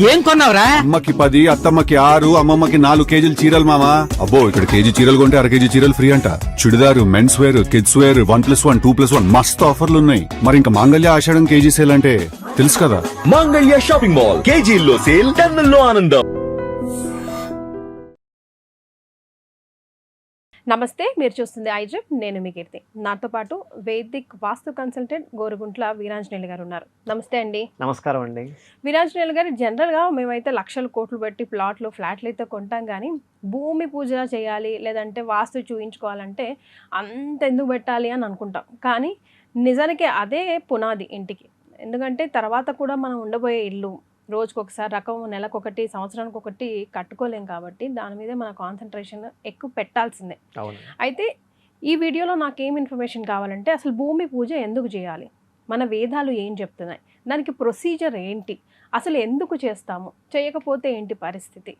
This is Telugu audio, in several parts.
ఏం కొన్నావురా? అమ్మకి 10, అత్తమ్మకి 6, అమ్మమ్మకి 4 కేజీలు చీరలు మామా. అబ్బో ఇక్కడ కేజీ చీరలు కొంటే అర కేజీ చీరలు ఫ్రీ అంట. Churidar, men's wear, kids wear 1+1, 2+1 మస్తు ఆఫర్లు ఉన్నాయి. మరి ఇంకా మాంగళ్య ఆషాఢం కేజీ సేల్ అంటే తెలుసు కదా. మాంగళ్య షాపింగ్ మాల్ కేజీల్లో సేల్, టన్నుల్లో ఆనందం. నమస్తే, మీరు చూస్తుంది ఐజెప్. నేను మీ కీర్తి. నాతో పాటు వేదిక్ వాస్తు కన్సల్టెంట్ గోరుగుంట్ల వీరాంజనేయులు గారు ఉన్నారు. నమస్తే అండి. నమస్కారం అండి. వీరాంజనేయులు గారు, జనరల్గా మేమైతే లక్షల కోట్లు పెట్టి ప్లాట్లు ఫ్లాట్లు అయితే కొంటాం, కానీ భూమి పూజ చేయాలి లేదంటే వాస్తు చూయించుకోవాలంటే అంత ఎందుకు పెట్టాలి అని అనుకుంటాం. కానీ నిజానికి అదే పునాది ఇంటికి. ఎందుకంటే తర్వాత కూడా మనం ఉండబోయే ఇల్లు రోజుకొకసారి రకం, నెలకొకటి, సంవత్సరానికి ఒకటి కట్టుకోలేం. కాబట్టి దాని మీద మన కాన్సన్ట్రేషన్ ఎక్కువ పెట్టాల్సిందే. అయితే ఈ వీడియోలో నాకేం ఇన్ఫర్మేషన్ కావాలంటే, అసలు భూమి పూజ ఎందుకు చేయాలి, మన వేదాలు ఏం చెప్తున్నాయి, దానికి ప్రొసీజర్ ఏంటి, అసలు ఎందుకు చేస్తాము, చేయకపోతే ఏంటి పరిస్థితి,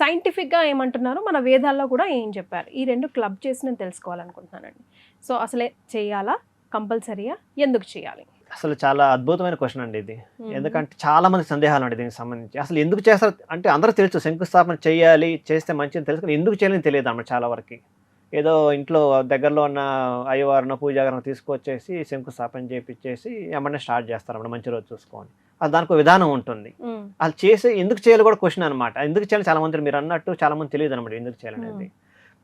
సైంటిఫిక్గా ఏమంటున్నారు, మన వేదాల్లో కూడా ఏం చెప్పారు, ఈ రెండు క్లబ్ చేసి నేను తెలుసుకోవాలనుకుంటున్నానండి. సో అసలే చేయాలా, కంపల్సరీగా, ఎందుకు చేయాలి? అసలు చాలా అద్భుతమైన క్వశ్చన్ అండి ఇది. ఎందుకంటే చాలా మంది సందేహాలు అండి దీనికి సంబంధించి. అసలు ఎందుకు చేస్తారు అంటే అందరూ తెలుసు శంకుస్థాపన చేయాలి, చేస్తే మంచిది తెలుసు, కానీ ఎందుకు చేయాలని తెలియదు అన్నమాట చాలా వరకు. ఏదో ఇంట్లో దగ్గరలో ఉన్న అయ్యవారినో పూజాగారినో తీసుకొచ్చేసి శంకుస్థాపన చేపించేసి ఏమన్నా స్టార్ట్ చేస్తారు అన్నమాట, మంచి రోజు చూసుకొని. అది దానికి విధానం ఉంటుంది. అది చేసి ఎందుకు చేయాలి కూడా క్వశ్చన్ అనమాట. ఎందుకు చేయాలి చాలా మంది, మీరు అన్నట్టు చాలా మంది తెలియదు అనమాట ఎందుకు చేయాలనేది.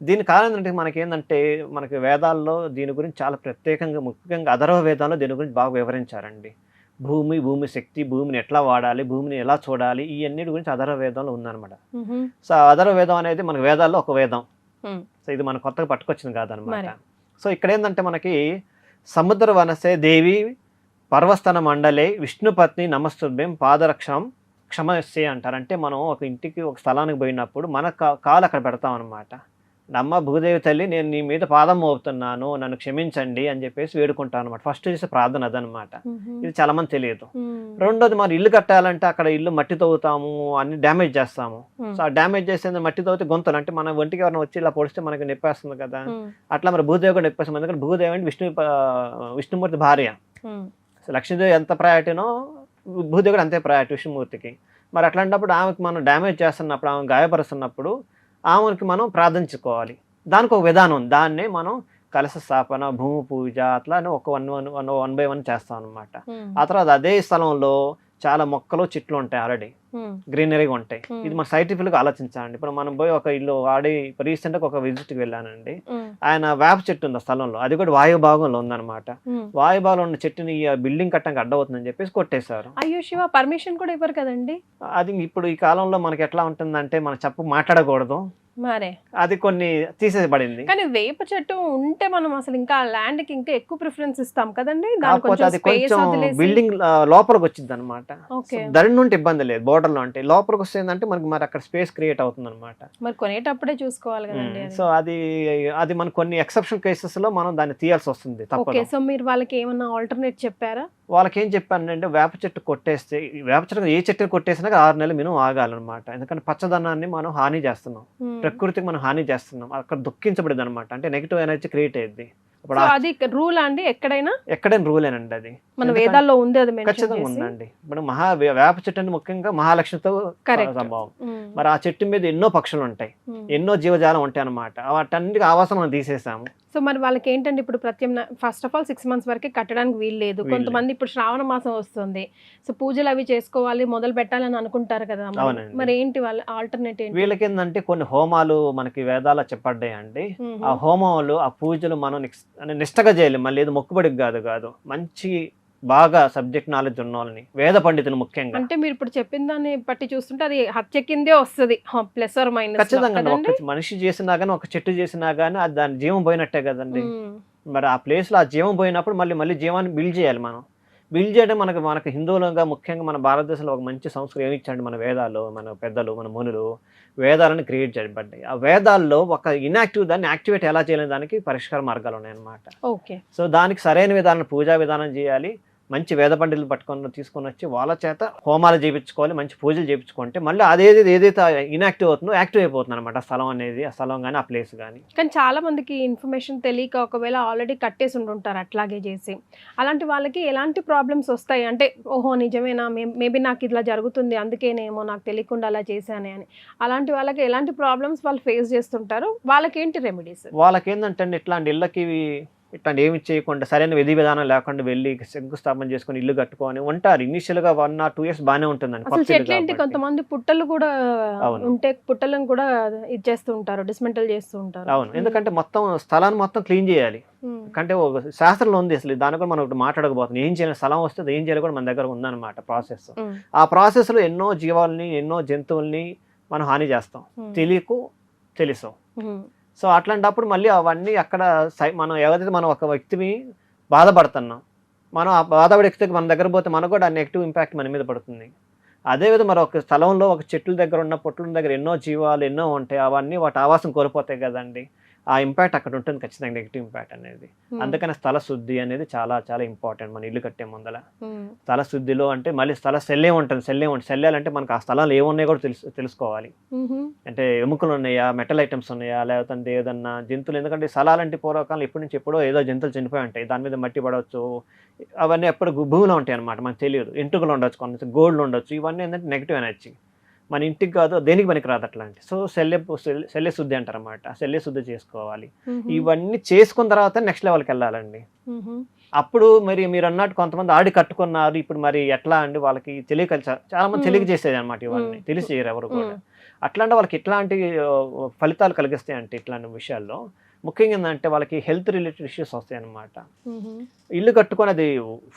దీని కారణం ఏంటంటే మనకేంటంటే, మనకి వేదాల్లో దీని గురించి చాలా ప్రత్యేకంగా, ముఖ్యంగా అథర్వ వేదాల్లో దీని గురించి బాగా వివరించారండి. భూమి శక్తి, భూమిని ఎట్లా వాడాలి, భూమిని ఎలా చూడాలి, ఈ అన్నిటి గురించి అథర్వ వేదంలో ఉందన్నమాట. సో అథర్వ వేదం అనేది మనకి వేదాల్లో ఒక వేదం. సో ఇది మన కొత్తగా పట్టుకొచ్చింది కాదనమాట. సో ఇక్కడ ఏంటంటే మనకి సముద్ర వనసే దేవి పర్వస్తన మండలే విష్ణుపత్ని నమస్తుభ్యం పాదరక్షం క్షమస్య అంటారు. అంటే మనం ఒక ఇంటికి, ఒక స్థలానికి పోయినప్పుడు మన కాలు అక్కడ పెడతాం అనమాట. అమ్మ భూదేవి తల్లి, నేను నీ మీద పాదం మోపుతున్నాను, నన్ను క్షమించండి అని చెప్పేసి వేడుకుంటాను అనమాట. ఫస్ట్ చేసే ప్రార్థన అదనమాట. ఇది చాలా మంది తెలియదు. రెండోది, మరి ఇల్లు కట్టాలంటే అక్కడ ఇల్లు మట్టి తవ్వుతాము, అన్ని డ్యామేజ్ చేస్తాము. సో ఆ డ్యామేజ్ చేసేది మట్టి తవ్వుతే గొంతులు, అంటే మన ఒంటికి ఎవరైనా వచ్చి ఇలా పొడిస్తే మనకి నొప్పేస్తుంది కదా, అట్లా మరి భూదేవి కూడా నొప్పేస్తుంది. ఎందుకంటే భూదేవి అంటే విష్ణుమూర్తి భార్య. సో లక్ష్మీదేవి ఎంత ప్రయారిటీనో భూదేవి కూడా అంతే ప్రయారిటీ విష్ణుమూర్తికి. మరి అట్లాంటప్పుడు ఆమెకి మనం డ్యామేజ్ చేస్తున్నప్పుడు, ఆమె గాయపరుస్తున్నప్పుడు ఆమెకి మనం ప్రార్థించుకోవాలి. దానికి ఒక విధానం ఉంది. దాన్నే మనం కలశ స్థాపన, భూమి పూజ అట్లానే ఒక 1 by 1 చేస్తాం అనమాట. ఆ తర్వాత అదే స్థలంలో చాలా మొక్కలు, చెట్లు ఉంటాయి, ఆల్రెడీ గ్రీనరీగా ఉంటాయి. ఇది మన సైంటిఫిక్గా ఆలోచించాలండి. ఇప్పుడు మనం పోయి ఒక ఇల్లు వాడి రీసెంట్గా ఒక విజిట్కి వెళ్ళానండి. ఆయన వేప చెట్టు ఉంది ఆ స్థలంలో, అది కూడా వాయు భాగంలో ఉందన్నమాట. వాయు భాగంలో ఉన్న చెట్టుని బిల్డింగ్ కట్టడానికి అడ్డవుతుందని చెప్పేసి కొట్టేశారు. అయ్యో శివ, పర్మిషన్ కూడా ఇవ్వరు కదండి. అది ఇప్పుడు ఈ కాలంలో మనకి ఎట్లా ఉంటుందంటే, మనం మాట్లాడకూడదు, మరే అది కొన్ని తీసేయబడింది. కానీ వేప చెట్టు ఉంటే మనం అసలు ఇంకా ల్యాండ్ కి ఇంకా ఎక్కువ ప్రిఫరెన్స్ ఇస్తాం కదండి. కాకపోతే అది కొంచెం బిల్డింగ్ లోపలికి వచ్చింది అనమాట. దాని నుండి ఇబ్బంది లేదు, బోర్డర్ లో అంటే లోపలికి వస్తుందంటే మనకి మరి అక్కడ స్పేస్ క్రియేట్ అవుతుంది అనమాట. మరి కొనేటప్పుడే చూసుకోవాలి కదండి. సో అది మన కొన్ని ఎక్సెప్షన్ కేసెస్ లో మనం దాన్ని తీయాల్సి వస్తుంది తప్పదు. సో మీరు వాళ్ళకి ఏమన్నా ఆల్టర్నేట్ చెప్పారా? వాళ్ళకి ఏం చెప్పానంటే, వేప చెట్టు కొట్టేస్తే, వేప చెట్టు ఏ చెట్టు కొట్టేసినా 6 నెలలు మినిమం ఆగాలన్నమాట. ఎందుకంటే పచ్చదనాన్ని మనం హాని చేస్తున్నాం, ప్రకృతికి మనం హాని చేస్తున్నాం. అక్కడ దుఃఖించబడింది అనమాట. అంటే నెగిటివ్ ఎనర్జీ క్రియేట్ అయ్యింది. అది రూల్ అండి, ఎక్కడైనా రూలేనండి. అది మన వేదాల్లో ఉంది, అది ఖచ్చితంగా ఉందండి. ఇప్పుడు వేప చెట్టు అంటే ముఖ్యంగా మహాలక్ష్మితో సంభవం. మరి ఆ చెట్టు మీద ఎన్నో పక్షులు ఉంటాయి, ఎన్నో జీవజాలం ఉంటాయి అనమాట. వాటన్నిటికి ఆవాసం మనం తీసేసాము. సో మరి వాళ్ళకి ఏంటంటే, ఇప్పుడు ఫస్ట్ ఆఫ్ ఆల్ 6 months వరకే కట్టడానికి వీలు లేదు. కొంతమంది ఇప్పుడు శ్రావణ మాసం వస్తుంది, సో పూజలు అవి చేసుకోవాలి, మొదలు పెట్టాలని అనుకుంటారు కదా. మరి ఏంటి వాళ్ళ ఆల్టర్నేట్ ఏంటి? వీళ్ళకి ఏంటంటే కొన్ని హోమాలు మనకి వేదాలు చెప్పడ్డాయండి. ఆ హోమాలు, ఆ పూజలు మనం నిష్టగా చేయాలి. మళ్ళీ ఏదో మొక్కుబడికి కాదు, మంచి బాగా సబ్జెక్ట్ నాలెడ్జ్ ఉన్న వాళ్ళని, వేద పండితులు ముఖ్యంగా. అంటే మీరు ఇప్పుడు చెప్పిన దాన్ని బట్టి చూస్తుంటే అది హత్య కిందే వస్తుంది, ప్లస్ ఆర్ మైనస్. ఖచ్చితంగా ఒక మనిషి చేసినా గానీ, ఒక చెట్టు చేసినా గానీ అది దాని జీవం పోయినట్టే కదండి. మరి ఆ ప్లేస్ లో ఆ జీవం పోయినప్పుడు మళ్ళీ జీవాన్ని బిల్డ్ చేయాలి. మనం బిల్డ్ చేయడం మనకు హిందువులుగా, ముఖ్యంగా మన భారతదేశంలో ఒక మంచి సంస్కృతి ఏమిచ్చండి మన వేదాలు, మన పెద్దలు, మన మునులు వేదాలను క్రియేట్ చేయబడ్డాయి. ఆ వేదాల్లో ఒక ఇన్యాక్టివ్ దాన్ని యాక్టివేట్ ఎలా చేయాలని దానికి పరిష్కార మార్గాలు ఉన్నాయన్నమాట. ఓకే. సో దానికి సరైన విధానం, పూజా విధానం చేయాలి, మంచి వేద పండితులు తీసుకొని వచ్చి వాళ్ళ చేత హోమాలు చేయించుకోవాలి, మంచి పూజలు చేయించుకుంటే మళ్ళీ ఏదైతే ఇన్యాక్టివ్ అవుతుందో యాక్టివ్ అయిపోతుంది అనమాట స్థలం అనేది, ఆ స్థలం కానీ ఆ ప్లేస్ కానీ. కానీ చాలా మందికి ఇన్ఫర్మేషన్ తెలియక ఒకవేళ ఆల్రెడీ కట్టేసి ఉంటుంటారు అట్లాగే చేసి, అలాంటి వాళ్ళకి ఎలాంటి ప్రాబ్లమ్స్ వస్తాయి అంటే ఓహో నిజమేనా, మేబీ నాకు ఇట్లా జరుగుతుంది అందుకేనేమో నాకు తెలియకుండా అలా చేశానే అని, అలాంటి వాళ్ళకి ఎలాంటి ప్రాబ్లమ్స్ వాళ్ళు ఫేస్ చేస్తుంటారు, వాళ్ళకి ఏంటి రెమెడీస్? వాళ్ళకి ఏంటంటే ఇట్లాంటి ఇళ్ళకి ఇట్లాంటి ఏమి చేయకుండా సరైన విధి విధానం లేకుండా వెళ్ళి శంకుస్థాపన చేసుకుని ఇల్లు కట్టుకొని ఉంటారు. ఇనిషియల్ గా 1 or 2 years బాగానే ఉంటుందండి. అసలు చెట్లేంటి కొంతమంది పుట్టలు కూడా ఉంటే పుట్టలను కూడా ఇది చేస్తూ ఉంటారు, డిస్మెంటల్ చేస్తూ ఉంటారు. అవును, ఎందుకంటే మొత్తం స్థలాన్ని మొత్తం క్లీన్ చేయాలి. అంటే ఒక శాస్త్రంలో ఉంది అసలు, దాని కూడా మనం ఒకటి మాట్లాడకపోతున్నాం. ఏం చేయాలి, స్థలం వస్తే ఏం చేయాలి కూడా మన దగ్గర ఉందన్నమాట ప్రాసెస్. ఆ ప్రాసెస్ లో ఎన్నో జీవాలని ఎన్నో జంతువుల్ని మనం హాని చేస్తాం, తెలుసు. సో అట్లాంటప్పుడు మళ్ళీ అవన్నీ అక్కడ మనం ఎవరైతే మనం ఒక వ్యక్తిని బాధపడుతున్నాం, మనం ఆ బాధపడే వ్యక్తికి మన దగ్గర పోతే మనకు కూడా నెగిటివ్ ఇంపాక్ట్ మన మీద పడుతుంది. అదేవిధంగా మరి ఒక స్థలంలో ఒక చెట్ల దగ్గర ఉన్న పొట్ల దగ్గర ఎన్నో జీవాలు ఎన్నో ఉంటాయి, అవన్నీ వాటి ఆవాసం కోల్పోతాయి కదండి. ఆ ఇంపాక్ట్ అక్కడ ఉంటుంది ఖచ్చితంగా, నెగిటివ్ ఇంపాక్ట్ అనేది. అందుకని స్థల శుద్ధి అనేది చాలా చాలా ఇంపార్టెంట్ మన ఇల్లు కట్టే ముందల. స్థల శుద్ధిలో అంటే మళ్ళీ సెల్లే ఉంటుంది. సెల్లాలంటే మనకు ఆ స్థలాలు ఏమున్నాయో కూడా తెలుసుకోవాలి. అంటే ఎముకలు ఉన్నాయా, మెటల్ ఐటమ్స్ ఉన్నాయా, లేకపోతే ఏదన్నా జంతువులు. ఎందుకంటే స్థలాలంటే పూర్వకాలం ఇప్పటి నుంచి ఎప్పుడో ఏదో జంతువులు చనిపోయి ఉంటాయి, దాని మీద మట్టి పడవచ్చు, అవన్నీ ఎప్పుడు భూమిలో ఉంటాయి అనమాట, మనకు తెలియదు. ఎంటుకలు ఉండొచ్చు, కొన్ని గోల్డ్ ఉండొచ్చు, ఇవన్నీ ఏంటంటే నెగిటివ్ ఎనర్జీ, మన ఇంటికి కాదు దేనికి పనికి రాదు అట్లాంటి. సో శల్య శుద్ధి అంటారు అనమాట, శల్య శుద్ధి చేసుకోవాలి. ఇవన్నీ చేసుకున్న తర్వాత నెక్స్ట్ లెవెల్కి వెళ్ళాలండి. అప్పుడు మరి మీరు అన్నట్టు కొంతమంది ఆడి కట్టుకున్నారు, ఇప్పుడు మరి ఎట్లా అండి వాళ్ళకి తెలియక చాలా మంది తెలియక చేసేది అనమాట, ఇవన్నీ తెలిసి చేయరు ఎవరు కూడా. అట్లాంటి వాళ్ళకి ఎట్లాంటి ఫలితాలు కలిగిస్తాయి అంటే ఇట్లాంటి విషయాల్లో ముఖ్యంగా ఏంటంటే వాళ్ళకి హెల్త్ రిలేటెడ్ ఇష్యూస్ వస్తాయి అన్నమాట. ఇల్లు కట్టుకొని అది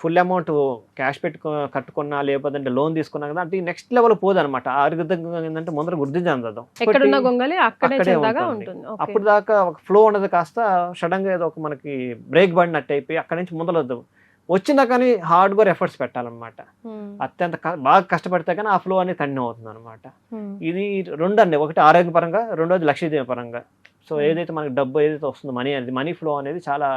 ఫుల్ అమౌంట్ క్యాష్ కట్టుకున్నా లేకపోతే లోన్ తీసుకున్నా కదా అంటే నెక్స్ట్ లెవెల్ పోదు అనమాట. ఆరోగ్యంగా ఏంటంటే ముందర వృద్ధి చెందదు, అప్పుడు దాకా ఒక ఫ్లో ఉన్నది కాస్త సడన్ గా ఏదో ఒక మనకి బ్రేక్ పడినట్టు అయిపోయి అక్కడి నుంచి ముందరదు వచ్చినా కానీ హార్డ్ గా ఎఫర్ట్స్ పెట్టాలన్నమాట. అత్యంత బాగా కష్టపడితే కానీ ఆ ఫ్లో అనేది కంటిన్యూ అవుతుంది అనమాట. ఇది రెండు అండి, ఒకటి ఆరోగ్యపరంగా, రెండోది లక్ష్మీదేవి పరంగా. సో ఏదైతే మనకి డబ్బు ఏదైతే వస్తుందో మనీ ఫ్లో అనేది చాలా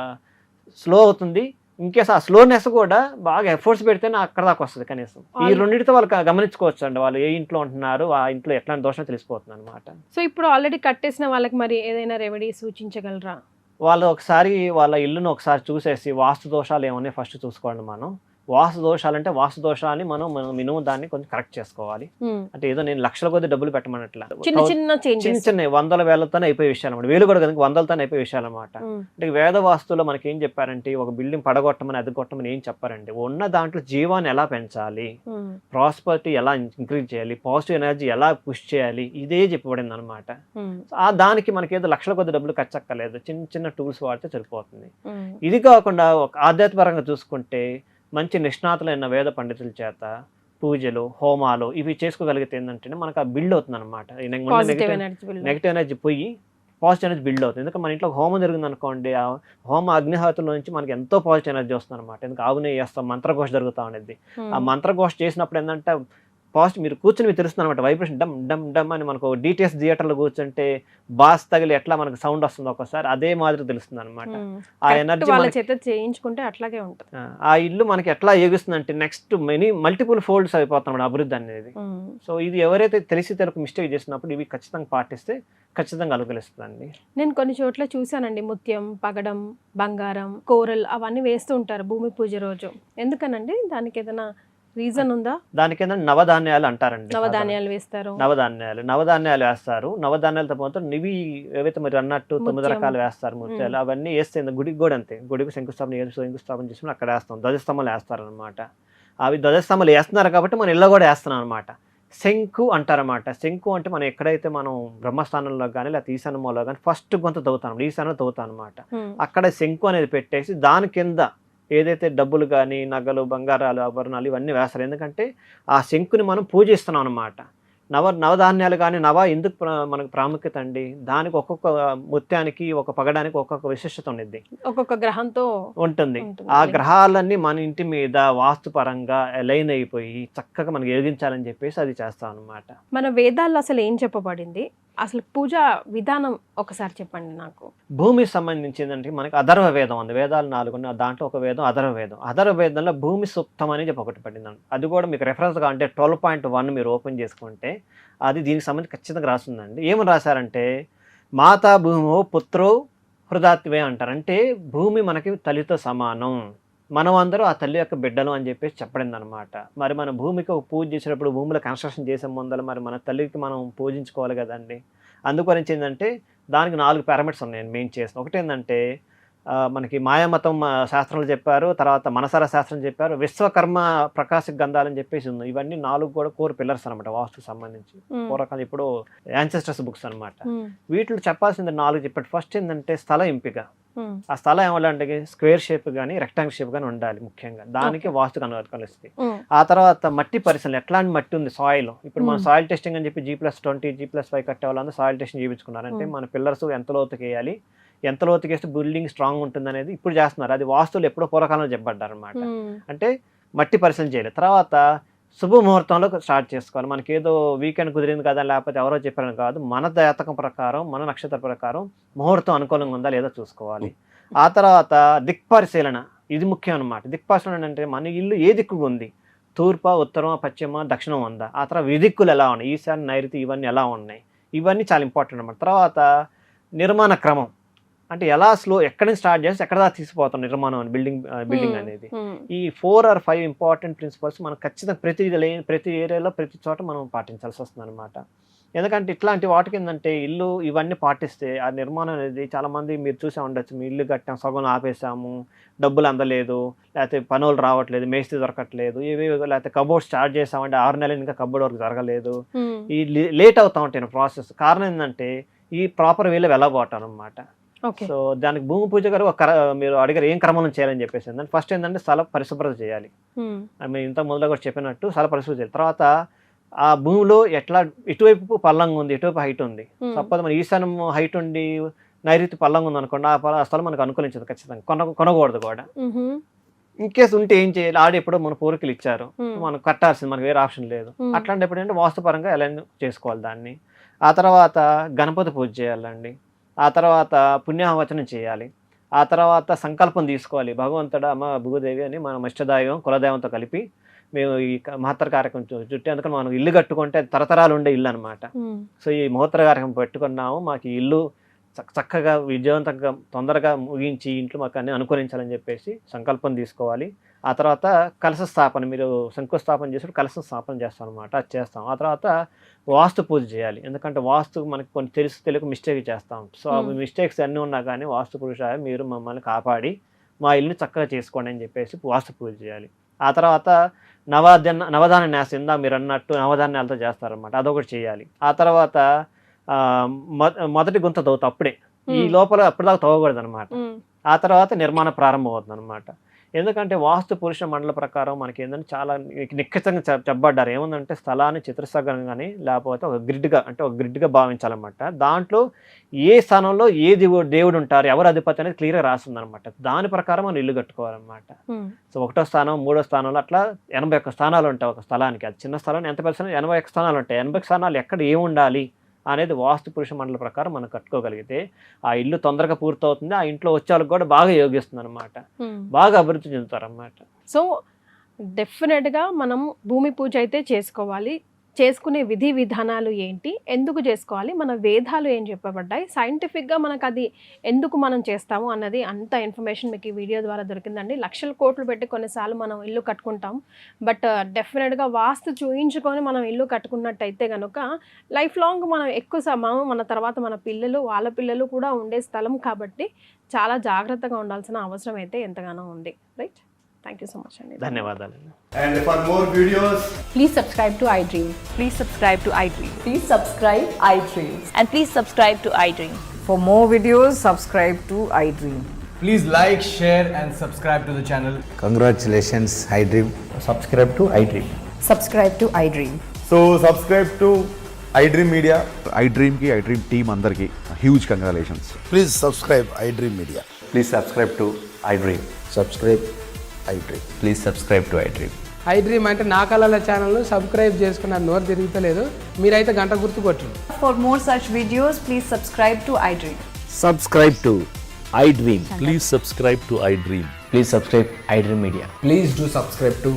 స్లో అవుతుంది. ఇంకేస్ ఆ స్లోనెస్ కూడా బాగా ఎఫర్ట్స్ పెడితేనే అక్కడ దాకా వస్తుంది కనీసం. ఈ రెండింటితో వాళ్ళు గమనించుకోవచ్చు అండి, వాళ్ళు ఏ ఇంట్లో ఉంటున్నారు, ఆ ఇంట్లో ఎట్లాంటి దోషం తెలిసిపోతుంది అనమాట. సో ఇప్పుడు ఆల్రెడీ కట్టేసిన వాళ్ళకి మరి ఏదైనా రెమెడీ సూచించగలరా? వాళ్ళు ఒకసారి వాళ్ళ ఇల్లును ఒకసారి చూసేసి వాస్తు దోషాలు ఏమన్నాయి ఫస్ట్ చూసుకోండి. మనం వాస్తు దోషాలంటే వాస్తు దోషాలని మనం మినిమం దాన్ని కొంచెం కరెక్ట్ చేసుకోవాలి. అంటే ఏదో నేను లక్షల కొద్ది డబ్బులు పెట్టమన్నట్లా చిన్న చిన్న 100,000తోనే అయిపోయే విషయాలు అన్నమాట, 1000 కూడా కనుక 100లతోనే అయిపోయే విషయాలు అనమాట. అంటే వేద వాస్తులో మనకి ఏం చెప్పారంటే ఒక బిల్డింగ్ పడగొట్టమని అదిగొట్టమని ఏం చెప్పారంటే ఉన్న దాంట్లో జీవాన్ని ఎలా పెంచాలి, ప్రాస్పరిటీ ఎలా ఇంక్రీజ్ చేయాలి, పాజిటివ్ ఎనర్జీ ఎలా పుష్ చేయాలి, ఇదే చెప్పబడింది అనమాట. ఆ దానికి మనకి ఏదో లక్షల కొద్ది డబ్బులు ఖర్చు అక్కర్లేదు, చిన్న చిన్న టూల్స్ వాడితే సరిపోతుంది. ఇది కాకుండా ఒక ఆధ్యాత్మికంగా చూసుకుంటే మంచి నిష్ణాతులైన వేద పండితుల చేత పూజలు హోమాలు ఇవి చేసుకోగలిగితే ఏంటంటే మనకు ఆ బిల్డ్ అవుతుంది అనమాట. నెగిటివ్ ఎనర్జీ పోయి పాజిటివ్ ఎనర్జీ బిల్డ్ అవుతుంది. ఎందుకంటే మన ఇంట్లో హోమం జరిగింది అనుకోండి, ఆ హోమ అగ్నిహాతుల నుంచి మనకి ఎంతో పాజిటివ్ ఎనర్జీ వస్తుంది అనమాట. ఎందుకంటే ఆవునే చేస్తాం, మంత్రఘోష జరుగుతూ ఉండేది. ఆ మంత్రఘోష చేసినప్పుడు ఏంటంటే పాజిటివ్ మీరు కూర్చొని మీరు తెలుస్తుంది అనమాట, వైబ్రేషన్ డమ్ డమ్ డమ్ అని. మనకు డిటిఎస్ థియేటర్లో కూర్చుంటే బాస్ తగిలి ఎట్లా మనకు సౌండ్ వస్తుంది ఒకసారి, అదే మాదిరి తెలుస్తుంది అనమాట. ఆ ఎనర్జీ చేయించుకుంటే అట్లాగే ఉంటుంది. ఆ ఇల్లు మనకి ఎట్లా ఏగిస్తుంది అంటే నెక్స్ట్ మల్టిపుల్ ఫోల్డ్స్ అయిపోతుంది అభివృద్ధి అనేది. సో ఇది ఎవరైతే తెలిసి మిస్టేక్ చేసినప్పుడు ఇవి ఖచ్చితంగా పాటిస్తే ఖచ్చితంగా అనుకూలిస్తుందండి. నేను కొన్ని చోట్ల చూసానండి, ముత్యం, పగడం, బంగారం, కోరల్ అవన్నీ వేస్తూ ఉంటారు భూమి పూజ రోజు. ఎందుకనండి, దానికి ఏదైనా రీజన్ ఉందా? దానికి ఏంటంటే నవధాన్యాలు అంటారండి, నవధాన్యాలు వేస్తారు. నవధాన్యాలు వేస్తారు. నవధాన్యాలతో పాటు ఇవి ఏవైతే మీరు అన్నట్టు 9 రకాలు వేస్తారు ముత్యాలు, అవన్నీ వేస్తే గుడికి కూడా అంతే. గుడికి శంకుస్థాపన చేసి అక్కడ వేస్తాం, ధ్వజస్తంభాలు వేస్తారు అనమాట. అవి ధ్వజస్తంభాలు వేస్తున్నారు కాబట్టి మన ఇళ్ళ కూడా వేస్తున్నాం అనమాట. శంకు అంటారన్నమాట. శంకు అంటే మనం ఎక్కడైతే మనం బ్రహ్మస్థానంలో కానీ లేకపోతే ఈశాన్యంలో కానీ ఫస్ట్ గొంత తవ్వుతాం, ఈశాన్యం తవ్వుతాం అనమాట. అక్కడ శంకు అనేది పెట్టేసి దాని కింద ఏదైతే డబ్బులు కానీ నగలు బంగారాలు ఆభరణాలు ఇవన్నీ వేస్తారు. ఎందుకంటే ఆ శంకుని మనం పూజిస్తున్నాం అనమాట. నవధాన్యాలు కానీ ఎందుకు మనకు ప్రాముఖ్యత అండి, దానికి ఒక్కొక్క ముత్యానికి ఒక పగడానికి ఒక్కొక్క విశిష్టత ఉండేది, ఒక్కొక్క గ్రహంతో ఉంటుంది. ఆ గ్రహాలన్నీ మన ఇంటి మీద వాస్తుపరంగా అలైన్ అయిపోయి చక్కగా మనకి ఎదిగించాలని చెప్పేసి అది చేస్తాం అనమాట. మన వేదాల్లో అసలు ఏం చెప్పబడింది, అసలు పూజ విధానం ఒకసారి చెప్పండి నాకు. భూమికి సంబంధించి ఏంటంటే మనకి అధర్వ వేదం ఉంది, వేదాలు 4 ఉన్నాయి, దాంట్లో ఒక వేదం అధర్వ వేదం. అధర్వ వేదంలో భూమి సూక్తం అని చెప్పి ఒకటి పడిందండి. అది కూడా మీకు రెఫరెన్స్గా అంటే 12.1 మీరు ఓపెన్ చేసుకుంటే అది దీనికి సంబంధించి ఖచ్చితంగా రాస్తుందండి. ఏమని రాశారంటే మాతా భూమో పుత్రో హృదాత్వే అంటారు. అంటే భూమి మనకి తల్లితో సమానం, మనం అందరూ ఆ తల్లి యొక్క బిడ్డలు అని చెప్పేసి చెప్పడింది అనమాట. మరి మన భూమికి ఒక పూజ చేసినప్పుడు భూమిలో కన్స్ట్రక్షన్ చేసే ముందర మరి మన తల్లికి మనం పూజించుకోవాలి కదండి. అందుకని ఏంటంటే దానికి 4 పారామీటర్స్ ఉన్నాయి మెయిన్ చేసిన. ఒకటి ఏంటంటే మనకి మాయామతం శాస్త్రంలో చెప్పారు, తర్వాత మనసార శాస్త్రం చెప్పారు, విశ్వకర్మ ప్రకాశ గంధాలని చెప్పేసి ఉంది. ఇవన్నీ 4 కూడా కోర్ పిల్లర్స్ అనమాట వాస్తుకు సంబంధించి. పూర్వకాలం ఇప్పుడు యాన్సెస్టర్స్ బుక్స్ అనమాట. వీటిలో చెప్పాల్సింది 4 చెప్పాడు. ఫస్ట్ ఏంటంటే స్థల ఎంపిక. ఆ స్థలం ఏమంటే స్క్వేర్ షేప్ కానీ రెక్టాంగిల్ షేప్ కానీ ఉండాలి ముఖ్యంగా, దానికి వాస్తు కలుస్తుంది. ఆ తర్వాత మట్టి పరిశీలన, ఎట్లాంటి మట్టి ఉంది సాయిల్. ఇప్పుడు మనం సాయిల్ టెస్టింగ్ అని చెప్పి G+20 G+5 కట్టే వాళ్ళందరూ సాయిల్ టెస్టింగ్ చేయించుకున్నారు. అంటే మన పిల్లర్స్ ఎంత లోతుకి వేయాలి, ఎంత లోతుకి వేస్తే బిల్డింగ్ స్ట్రాంగ్ ఉంటుంది అనేది ఇప్పుడు చేస్తున్నారు. అది వాస్తువులు ఎప్పుడో పూర్వకాలంలో చెప్పబడ్డారు అనమాట. అంటే మట్టి పరిశీలన చేయాలి. తర్వాత శుభముహూర్తంలో స్టార్ట్ చేసుకోవాలి. మనకి ఏదో వీకెండ్ కుదిరింది కదా లేకపోతే ఎవరో చెప్పారని కాదు, మన జాతకం ప్రకారం మన నక్షత్ర ప్రకారం ముహూర్తం అనుకూలంగా ఉందా లేదా చూసుకోవాలి. ఆ తర్వాత దిక్పరిశీలన, ఇది ముఖ్యం అనమాట. దిక్పరిశీలన అంటే మన ఇల్లు ఏ దిక్కుగా ఉంది, తూర్పు ఉత్తరం పశ్చిమ దక్షిణం ఉందా, ఆ తర్వాత విదిక్కులు ఎలా ఉన్నాయి, ఈశాన్య నైరుతి ఇవన్నీ ఎలా ఉన్నాయి, ఇవన్నీ చాలా ఇంపార్టెంట్ అనమాట. తర్వాత నిర్మాణ క్రమం, అంటే ఎలా ఎక్కడి నుంచి స్టార్ట్ చేస్తే ఎక్కడ దాకా తీసుకుపోతాం నిర్మాణం బిల్డింగ్ అనేది. ఈ 4 or 5 ఇంపార్టెంట్ ప్రిన్సిపల్స్ మనం ఖచ్చితంగా ప్రతి ఏరియాలో ప్రతి చోట మనం పాటించాల్సి వస్తుంది అనమాట. ఎందుకంటే ఇట్లాంటి వాటికి ఏంటంటే ఇల్లు ఇవన్నీ పాటిస్తే ఆ నిర్మాణం అనేది చాలా మంది మీరు చూసే ఉండొచ్చు, మీ ఇల్లు కట్టాం సగం ఆపేసాము, డబ్బులు అందలేదు, లేకపోతే పనులు రావట్లేదు, మేస్త్రి దొరకట్లేదు, ఇవి లేకపోతే కబోర్డ్ స్టార్ట్ చేసామంటే 6 నెలలు ఇంకా కబోర్డ్ వర్క్ జరగలేదు, ఈ లేట్ అవుతా ఉంటాయి ప్రాసెస్. కారణం ఏంటంటే ఈ ప్రాపర్ వేలో వెళ్ళబోవటం అనమాట. సో దానికి భూమి పూజ గారు మీరు అడిగారు ఏం క్రమం చేయాలని చెప్పేసి ఏంటంటే ఫస్ట్ ఏంటంటే స్థల పరిశుభ్రత చేయాలి. మేము ఇంత మొదలుగా కూడా చెప్పినట్టు స్థల పరిశుభ్రత చేయాలి. తర్వాత ఆ భూమిలో ఎట్లా ఇటువైపు పల్లంగా ఉంది, ఇటువైపు హైట్ ఉంది. సపోజ్ మన ఈశాన్యం హైట్ ఉండి నైరుతి పల్లంగా ఉంది అనుకోండి, ఆ స్థలం మనకు అనుకూలించదు, ఖచ్చితంగా కొనకూడదు కూడా. ఇన్ కేసు ఉంటే ఏం చేయాలి, ఎప్పుడో మన పూర్వీకులు ఇచ్చారు, మనం కట్టాల్సింది, మనకు వేరే ఆప్షన్ లేదు. అట్లాంటప్పుడు ఏంటంటే వాస్తుపరంగా ఎలా చేసుకోవాలి దాన్ని. ఆ తర్వాత గణపతి పూజ చేయాలండి. ఆ తర్వాత పుణ్యాహవచనం చేయాలి. ఆ తర్వాత సంకల్పం తీసుకోవాలి, భగవంతుడు అమ్మ భూదేవి అని మన ఇష్టదాయం కులదైవంతో కలిపి మేము ఈ మహత్తర కార్యక్రమం చుట్టి, అందుకని మనం ఇల్లు కట్టుకుంటే తరతరాలు ఉండే ఇల్లు అనమాట. సో ఈ మహోత్తర కార్యక్రమం పెట్టుకున్నాము, మాకు ఇల్లు చక్కగా విజయవంతంగా తొందరగా ముగించి ఇంట్లో మాకు అన్ని అనుకూలించాలని చెప్పేసి సంకల్పం తీసుకోవాలి. ఆ తర్వాత కలశ స్థాపన, మీరు శంకుస్థాపన చేసినప్పుడు కలశ స్థాపన చేస్తాం అనమాట, అది చేస్తాం. ఆ తర్వాత వాస్తు పూజ చేయాలి, ఎందుకంటే వాస్తు మనకి కొన్ని తెలియక మిస్టేక్ చేస్తాం. సో ఆ మిస్టేక్స్ అన్నీ ఉన్నా కానీ వాస్తు పురుష మీరు మమ్మల్ని కాపాడి మా ఇల్లు చక్కగా చేసుకోండి అని చెప్పేసి వాస్తు పూజ చేయాలి. ఆ తర్వాత నవధాన్య న్యాసం, ఇందా మీరు అన్నట్టు నవధాన్యాలతో చేస్తారనమాట, అదొకటి చేయాలి. ఆ తర్వాత మొదటి గుంత తవ్వుతా అప్పుడే, ఈ లోపల అప్పటిదాకా తవ్వకూడదు అనమాట. ఆ తర్వాత నిర్మాణం ప్రారంభం అవుతుంది అనమాట. ఎందుకంటే వాస్తు పురుష మండల ప్రకారం మనకి ఏంటంటే చాలా నిఖితంగా చెప్పబడ్డారు. ఏముందంటే స్థలాన్ని చిత్రసగం కానీ లేకపోతే ఒక గ్రిడ్గా భావించాలన్నమాట. దాంట్లో ఏ స్థానంలో ఏ దేవుడు ఉంటారు, ఎవరు అధిపతి అనేది క్లియర్గా రాస్తుంది అనమాట. దాని ప్రకారం మనం ఇల్లు కట్టుకోవాలన్నమాట. సో 1వ స్థానం 3వ స్థానంలో అట్లా 81 స్థానాలు ఉంటాయి ఒక స్థలానికి. అది చిన్న స్థలం ఎంత పెద్ద 81 స్థానాలు ఉంటాయి. 80 స్థానాలు ఎక్కడ ఏముండాలి అనేది వాస్తు పురుష మండల ప్రకారం మనం కట్టుకోగలిగితే ఆ ఇల్లు తొందరగా పూర్తవుతుంది, ఆ ఇంట్లో వచ్చే వాళ్ళకి కూడా బాగా యోగిస్తుంది అనమాట, బాగా అభివృద్ధి చెందుతారు అన్నమాట. సో డెఫినెట్గా మనం భూమి పూజ అయితే చేసుకోవాలి. చేసుకునే విధి విధానాలు ఏంటి, ఎందుకు చేసుకోవాలి, మన వేదాలు ఏం చెప్పబడ్డాయి, సైంటిఫిక్గా మనకు అది ఎందుకు మనం చేస్తాము అన్నది అంత ఇన్ఫర్మేషన్ మీకు ఈ వీడియో ద్వారా దొరికిందండి. లక్షల కోట్లు పెట్టి కొన్నిసార్లు మనం ఇల్లు కట్టుకుంటాం, బట్ డెఫినెట్గా వాస్తు చూయించుకొని మనం ఇల్లు కట్టుకున్నట్టయితే కనుక లైఫ్ లాంగ్ మనం ఎక్కువ సమయం మన తర్వాత మన పిల్లలు వాళ్ళ పిల్లలు కూడా ఉండే స్థలం కాబట్టి చాలా జాగ్రత్తగా ఉండాల్సిన అవసరం అయితే ఎంతగానో ఉంది. Right, thank you so much అండి. ధన్యవాదాలు. And for more videos, Please subscribe to iDream. Please subscribe to iDream. Please subscribe iDream. And please subscribe to iDream. For more videos, subscribe to iDream. please like, share and subscribe to the channel. Congratulations, iDream. Subscribe to iDream. Subscribe to iDream. So subscribe to iDream Media. iDream కి iDream టీమ్ అందరికి huge congratulations. Please subscribe iDream Media. Please subscribe to iDream. Subscribe iDream. Please subscribe to iDream. I dream అంటే నా కళల ఛానల్ను సబ్స్క్రైబ్ చేసుకున్న నోరు తిరుగుతలేదు. మీరైతే గంట గుర్తు కొట్టండి. For more such videos, please subscribe to iDream. Subscribe to iDream. Please subscribe to iDream. Please subscribe iDream Media. Please do subscribe to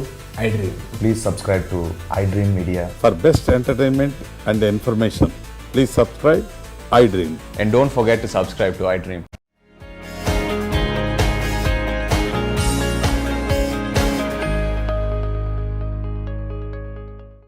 iDream. Please subscribe to iDream Media. For best entertainment and information please subscribe iDream. And don't forget to subscribe to iDream.